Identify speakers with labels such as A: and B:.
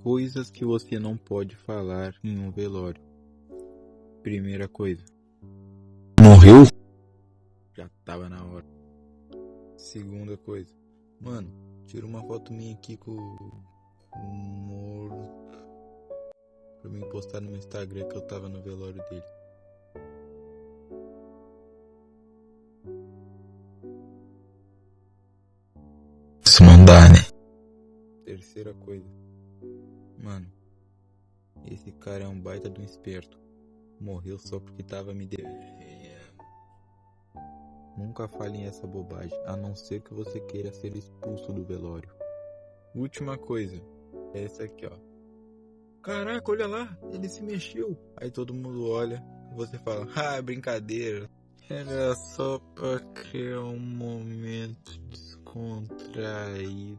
A: Coisas que você não pode falar em um velório. Primeira coisa,
B: Morreu?
A: já tava na hora. Segunda coisa, mano, tira uma foto minha aqui com o morto pra mim postar no meu Instagram que eu tava no velório dele.
B: Isso não dá, né?
A: Terceira coisa, mano, esse cara é um baita de um esperto. Morreu só porque tava me devendo. Nunca falem essa bobagem, a não ser que você queira ser expulso do velório. Última coisa, é essa aqui, ó. Caraca, olha lá, ele se mexeu. Aí todo mundo olha e você fala, ah, brincadeira. Era só pra criar um momento descontraído.